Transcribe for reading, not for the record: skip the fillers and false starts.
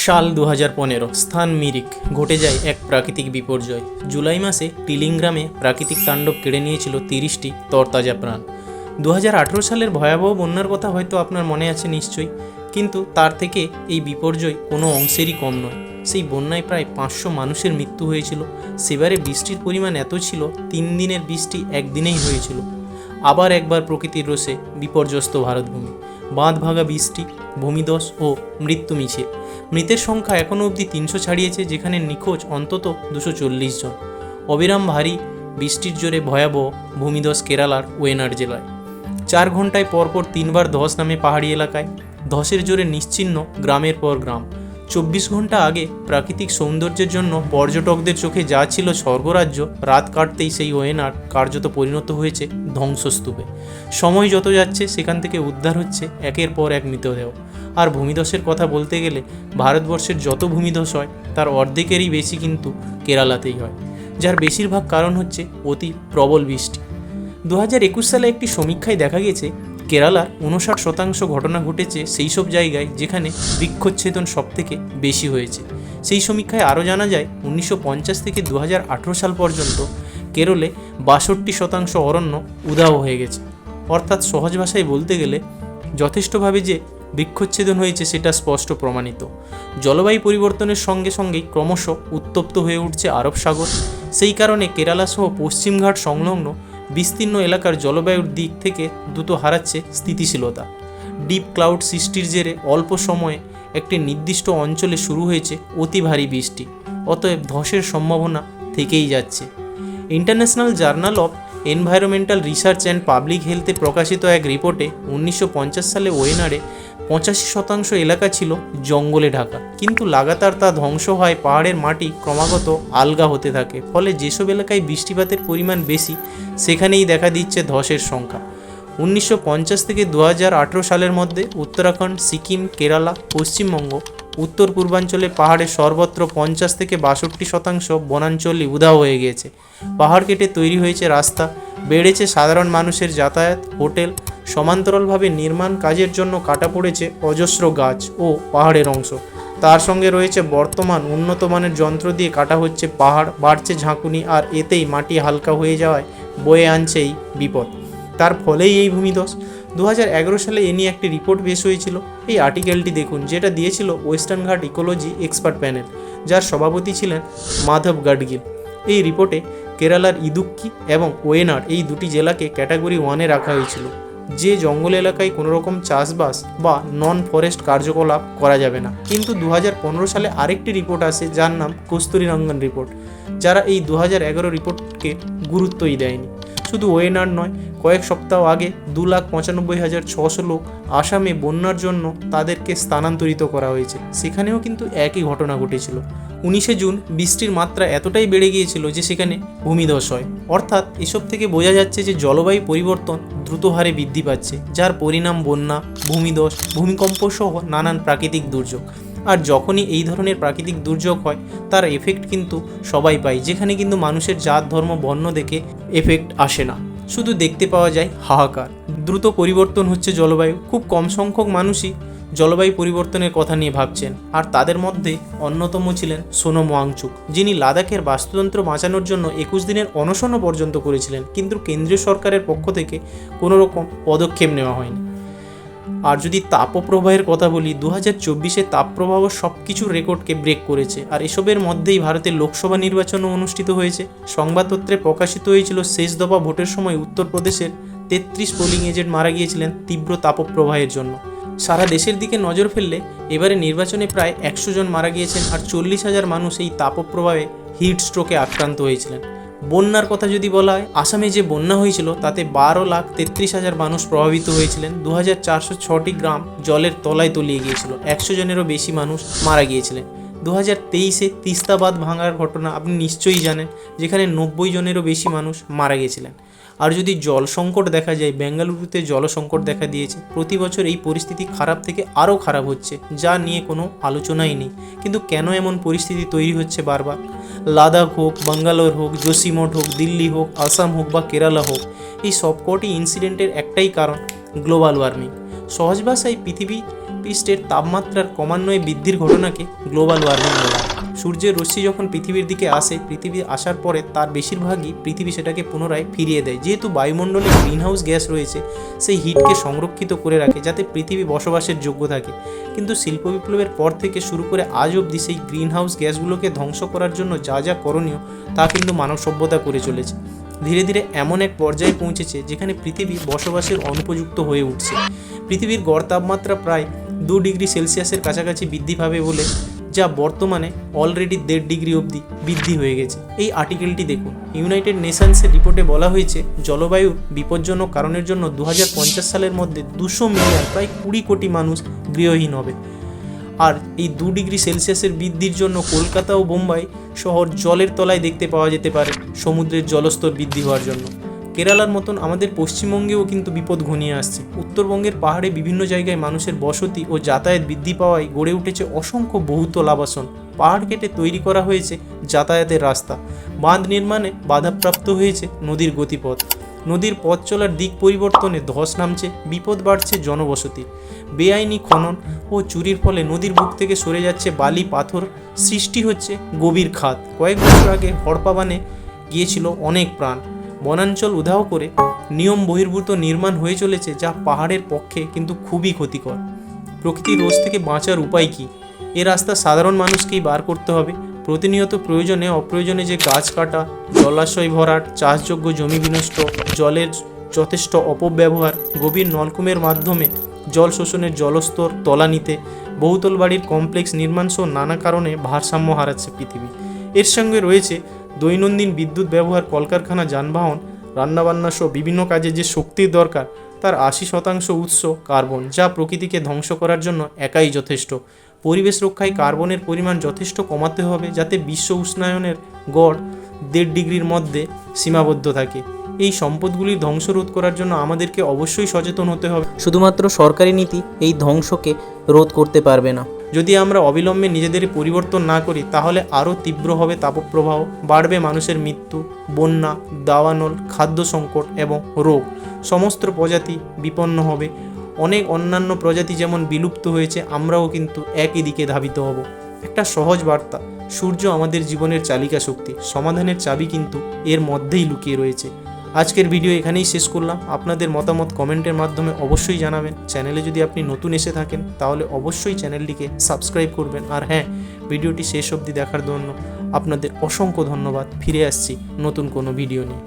সাল 2015, স্থান মিরিক। ঘটে যায় এক প্রাকৃতিক বিপর্যয়। জুলাই মাসে টিলিং গ্রামে প্রাকৃতিক তাণ্ডব কেড়ে নিয়েছিল 30টি তরতাজা প্রাণ। 2018 সালের ভয়াবহ বন্যার কথা হয়তো আপনার মনে আছে নিশ্চয়ই, কিন্তু তার থেকে এই বিপর্যয় কোনো অংশেরই কম নয়। সেই বন্যায় প্রায় 500 মানুষের মৃত্যু হয়েছিল। সেবারে বৃষ্টির পরিমাণ এত ছিল, 3 দিনের বৃষ্টি একদিনেই হয়েছিল। আবার একবার প্রকৃতির রোষে বিপর্যস্ত ভারতভূমি। বাঁধ ভাঙা বৃষ্টি, ভূমিধস ও মৃত্যু মিছিল। মৃতের সংখ্যা এখনও অবধি 300 ছাড়িয়েছে, যেখানে নিখোঁজ অন্তত 240 জন। অবিরাম ভারী বৃষ্টির জোরে ভয়াবহ ভূমিধস কেরালার ওয়েনাড জেলায়। 4 ঘন্টায় পরপর 3বার ধস নামে পাহাড়ি এলাকায়। ধসের জোরে নিশ্চিহ্ন গ্রামের পর গ্রাম। 24 ঘন্টা আগে প্রাকৃতিক সৌন্দর্যের জন্য পর্যটকদের চোখে যা ছিল স্বর্গরাজ্য, রাত কাটতেই সেই ওয়েনাড কার্যত পরিণত হয়েছে ধ্বংসস্তূপে। সময় যত যাচ্ছে সেখান থেকে উদ্ধার হচ্ছে একের পর এক মৃতদেহ। আর ভূমিধসের কথা বলতে গেলে ভারতবর্ষের যত ভূমিধস হয় তার অর্ধেকেরই বেশি কিন্তু কেরালাতেই হয়, যার বেশিরভাগ কারণ হচ্ছে অতি প্রবল বৃষ্টি। 2021 সালে একটি সমীক্ষায় দেখা গেছে কেরালার 59% ঘটনা ঘটেছে সেই সব জায়গায় যেখানে বৃক্ষচ্ছেদন সবথেকে বেশি হয়েছে। সেই সমীক্ষায় আরও জানা যায় 1950 থেকে 2018 সাল পর্যন্ত কেরলে 62% অরণ্য উধাও হয়ে গেছে। অর্থাৎ সহজ ভাষায় বলতে গেলে যথেষ্টভাবে যে বৃক্ষচ্ছেদন হয়েছে সেটা স্পষ্ট প্রমাণিত। জলবায়ু পরিবর্তনের সঙ্গে সঙ্গেই ক্রমশ উত্তপ্ত হয়ে উঠছে আরব সাগর। সেই কারণে কেরালা সহ পশ্চিমঘাট সংলগ্ন বিস্তীর্ণ এলাকার জলবায়ুর দিক থেকে দ্রুত হারাচ্ছে স্থিতিশীলতা। ডিপ ক্লাউড সৃষ্টির জেরে অল্প সময়ে একটি নির্দিষ্ট অঞ্চলে শুরু হয়েছে অতি ভারী বৃষ্টি। অতএব ধসের সম্ভাবনা থেকেই যাচ্ছে। International journal of environmental research and public হেলথে প্রকাশিত এক রিপোর্টে 1950 সালে ওয়েনাডে 85% এলাকা ছিল জঙ্গলে ঢাকা, কিন্তু লাগাতার তা ধ্বংস হয়। পাহাড়ের মাটি ক্রমাগত আলগা হতে থাকে, ফলে যেসব এলাকায় বৃষ্টিপাতের পরিমাণ বেশি সেখানেই দেখা দিচ্ছে ধসের সংখ্যা। 1950 থেকে 2018 সালের মধ্যে উত্তরাখণ্ড, সিকিম, কেরালা, পশ্চিমবঙ্গ, উত্তর পূর্বাঞ্চলে পাহাড়ের সর্বত্র 50 থেকে 62% বনাঞ্চলই উধাও হয়ে গিয়েছে। পাহাড় কেটে তৈরি হয়েছে রাস্তা, বেড়েছে সাধারণ মানুষের যাতায়াত, হোটেল। সমান্তরালভাবে নির্মাণ কাজের জন্য কাটা পড়েছে অজস্র গাছ ও পাহাড়ের অংশ। তার সঙ্গে রয়েছে বর্তমান উন্নত মানের যন্ত্র দিয়ে কাটা হচ্ছে পাহাড়, বাড়ছে ঝাঁকুনি, আর এতেই মাটি হালকা হয়ে যাওয়ায় বয়ে আনছে এই বিপদ। তার ফলেই এই ভূমিধস। 2011 সালে এ নিয়ে একটি রিপোর্ট পেশ হয়েছিল। এই আর্টিকেলটি দেখুন, যেটা দিয়েছিল ওয়েস্টার্ন ঘাট ইকোলজি এক্সপার্ট প্যানেল, যার সভাপতি ছিলেন মাধব গাডগিল। এই রিপোর্টে কেরালার ইদুক্কি এবং ওয়েনাড এই দুটি জেলাকে ক্যাটাগরি 1-এ রাখা হয়েছিল, যে জঙ্গল এলাকায় কোনো রকম চাষবাস বা নন ফরেস্ট কার্যকলাপ করা যাবে না। কিন্তু 2015 সালে আরেকটি রিপোর্ট আসে যার নাম কস্তুরীরঙ্গন রিপোর্ট, যারা এই 2011 রিপোর্টকে গুরুত্বই দেয়নি। শুধু ওয়েনাড নয়, কয়েক সপ্তাহ আগে 2,95,600 লোক আসামে বন্যার জন্য তাদেরকে স্থানান্তরিত করা হয়েছে। সেখানেও কিন্তু একই ঘটনা ঘটেছিল। 19 জুন বৃষ্টির মাত্রা এতটাই বেড়ে গিয়েছিল যে সেখানে ভূমিধস হয়। অর্থাৎ এসব থেকে বোঝা যাচ্ছে যে জলবায়ু পরিবর্তন দ্রুত হারে বৃদ্ধি পাচ্ছে, যার পরিণাম বন্যা, ভূমিধস, ভূমিকম্প সহ নানান প্রাকৃতিক দুর্যোগ। আর যখনই এই ধরনের প্রাকৃতিক দুর্যোগ হয় তার এফেক্ট কিন্তু সবাই পায়, যেখানে কিন্তু মানুষের জাত, ধর্ম, বর্ণ দেখে এফেক্ট আসে না, শুধু দেখতে পাওয়া যায় হাহাকার। দ্রুত পরিবর্তন হচ্ছে জলবায়ু। খুব কম সংখ্যক মানুষই জলবায়ু পরিবর্তনের কথা নিয়ে ভাবছেন, আর তাদের মধ্যে অন্যতম ছিলেন সোনম ওয়াংচুক, যিনি লাদাখের বাস্তুতন্ত্র বাঁচানোর জন্য 21 দিনের অনশনও পর্যন্ত করেছিলেন, কিন্তু কেন্দ্রীয় সরকারের পক্ষ থেকে কোনো রকম পদক্ষেপ নেওয়া হয়নি। আর যদি তাপপ্রবাহের কথা বলি, 2024-এ তাপপ্রবাহ সব কিছুর রেকর্ডকে ব্রেক করেছে। আর এসবের মধ্যেই ভারতের লোকসভা নির্বাচনও অনুষ্ঠিত হয়েছে। সংবাদপত্রে প্রকাশিত হয়েছিল শেষ দফা ভোটের সময় উত্তরপ্রদেশের 33 পোলিং এজেন্ট মারা গিয়েছিলেন তীব্র তাপপ্রবাহের জন্য। সারা দেশের দিকে নজর ফেললে এবারে নির্বাচনে প্রায় 100 জন মারা গিয়েছেন, আর 40,000 মানুষ এই তাপপ্রবাহে হিট স্ট্রোকে আক্রান্ত হয়েছিলেন। বন্যার কথা যদি বলা হয়, আসামে যে বন্যা হয়েছিল তাতে 12,33,000 মানুষ প্রভাবিত হয়েছিলেন। 2,406টি গ্রাম জলের তলায় তলিয়ে গিয়েছিল। 100 জনেরও বেশি মানুষ মারা গিয়েছিলেন। 2023-এ তিস্তা বাঁধ ভাঙার ঘটনা আপনি নিশ্চয়ই জানেন, যেখানে 90 জনেরও বেশি মানুষ মারা গিয়েছিলেন। আর যদি জল সংকট দেখা যায়, বেঙ্গালুরুতে জল সংকট দেখা দিয়েছে। প্রতি বছর এই পরিস্থিতি খারাপ থেকে আরও খারাপ হচ্ছে, যা নিয়ে কোনো আলোচনাই নেই। কিন্তু কেন এমন পরিস্থিতি তৈরি হচ্ছে বারবার? লাদাখ হোক, ব্যাঙ্গালোর হোক, জোশিমঠ হোক, দিল্লি হোক, আসাম হোক বা কেরালা হোক, এই সবকটি ইনসিডেন্টের একটাই কারণ, গ্লোবাল ওয়ার্মিং। সহজ ভাষায় পৃথিবী পৃষ্ঠের তাপমাত্রার ক্রমান্বয়ে বৃদ্ধির ঘটনাকে গ্লোবাল ওয়ার্মিং বলা হয়। সূর্যের রশ্মি যখন পৃথিবীর দিকে আসে, পৃথিবী আসার পরে তার বেশিরভাগই পৃথিবী সেটাকে পুনরায় ফিরিয়ে দেয়। যেহেতু বায়ুমণ্ডলে গ্রিনহাউস গ্যাস রয়েছে, সেই হিটকে সংরক্ষিত করে রাখে যাতে পৃথিবী বসবাসের যোগ্য থাকে। কিন্তু শিল্প বিপ্লবের পর থেকে শুরু করে আজ অবধি সেই গ্রিনহাউস গ্যাসগুলোকে ধ্বংস করার জন্য যা যা করণীয় তা কিন্তু মানব সভ্যতা করে চলেছে। ধীরে ধীরে এমন এক পর্যায়ে পৌঁছেছে যেখানে পৃথিবী বসবাসের অনুপযুক্ত হয়ে উঠছে। পৃথিবীর গড় তাপমাত্রা প্রায় 2 ডিগ্রি সেলসিয়াসের কাছাকাছি বৃদ্ধি পাবে বলে, যা বর্তমানে অলরেডি 1.5 ডিগ্রি অবধি বৃদ্ধি হয়ে গেছে। এই আর্টিকেলটি দেখুন। ইউনাইটেড নেশনসের রিপোর্টে বলা হয়েছে জলবায়ুর বিপজ্জনক কারণের জন্য 2050 সালের মধ্যে 200 মিলিয়ন প্রায় 20 কোটি মানুষ গৃহহীন হবে। আর এই 2 ডিগ্রি সেলসিয়াসের বৃদ্ধির জন্য কলকাতা ও বোম্বাই শহর জলের তলায় দেখতে পাওয়া যেতে পারে সমুদ্রের জলস্তর বৃদ্ধি হওয়ার জন্য। কেরালার মতন আমাদের পশ্চিমবঙ্গেও কিন্তু বিপদ ঘনিয়ে আসছে। উত্তরবঙ্গের পাহাড়ে বিভিন্ন জায়গায় মানুষের বসতি ও যাতায়াত বৃদ্ধি পাওয়ায় গড়ে উঠেছে অসংখ্য বহুতল আবাসন। পাহাড় কেটে তৈরি করা হয়েছে যাতায়াতের রাস্তা। বাঁধ নির্মাণে বাধাপ্রাপ্ত হয়েছে নদীর গতিপথ। নদীর পথ চলার দিক পরিবর্তনে ধস নামছে, বিপদ বাড়ছে জনবসতির। বেআইনি খনন ও চুরির ফলে নদীর বুক থেকে সরে যাচ্ছে বালি পাথর, সৃষ্টি হচ্ছে গভীর খাদ। কয়েক বছর আগে হড়পা বানে গিয়েছিল অনেক প্রাণ। বনাঞ্চল উধাও করে নিয়ম বহির্ভূত নির্মাণ হয়ে চলেছে, যা পাহাড়ের পক্ষে কিন্তু খুবই ক্ষতিকর। প্রকৃতির রোষ থেকে বাঁচার উপায় কী? এ রাস্তা সাধারণ মানুষকেই বার করতে হবে। প্রতিনিয়ত প্রয়োজনে অপ্রয়োজনে যে গাছ কাটা, জলাশয় ভরাট, চাষযোগ্য জমি বিনষ্ট, জলের যথেষ্ট অপব্যবহার, গভীর নলকূপের মাধ্যমে জল শোষণের জলস্তর তলানিতে, বহুতল বাড়ির কমপ্লেক্স নির্মাণ সহ নানা কারণে ভারসাম্য হারাচ্ছে পৃথিবী। এর সঙ্গে রয়েছে দৈনন্দিন বিদ্যুৎ ব্যবহার, কলকারখানা, যানবাহন, রান্নাবান্না সহ বিভিন্ন কাজে যে শক্তির দরকার তার 80% উৎস কার্বন, যা প্রকৃতিকে ধ্বংস করার জন্য একাই যথেষ্ট। পরিবেশ রক্ষায় কার্বনের পরিমাণ যথেষ্ট কমাতে হবে যাতে বিশ্ব উষ্ণায়নের গড় 1.5 ডিগ্রির মধ্যে সীমাবদ্ধ থাকে। এই সম্পদগুলির ধ্বংস রোধ করার জন্য আমাদেরকে অবশ্যই সচেতন হতে হবে। শুধুমাত্র সরকারি নীতি এই ধ্বংসকে রোধ করতে পারবে না। যদি আমরা অবিলম্বে নিজেদের পরিবর্তন না করি তাহলে আরও তীব্র হবে তাপপ্রবাহ, বাড়বে মানুষের মৃত্যু, বন্যা, দাবানল, খাদ্য সংকট এবং রোগ। সমস্ত প্রজাতি বিপন্ন হবে। অনেক অন্যান্য প্রজাতি যেমন বিলুপ্ত হয়েছে, আমরাও কিন্তু একই দিকে ধাবিত হব। একটা সহজ বার্তা, সূর্য আমাদের জীবনের চালিকা শক্তি। সমাধানের চাবি কিন্তু এর মধ্যেই লুকিয়ে রয়েছে। আজকের ভিডিও এখানেই শেষ করলাম। আপনাদের মতামত কমেন্টের মাধ্যমে অবশ্যই জানাবেন। চ্যানেলে যদি আপনি নতুন এসে থাকেন তাহলে অবশ্যই চ্যানেলটিকে সাবস্ক্রাইব করবেন। আর হ্যাঁ, ভিডিওটি শেষ অবধি দেখার জন্য আপনাদের অসংখ্য ধন্যবাদ। ফিরে আসছি নতুন কোনো ভিডিও নিয়ে।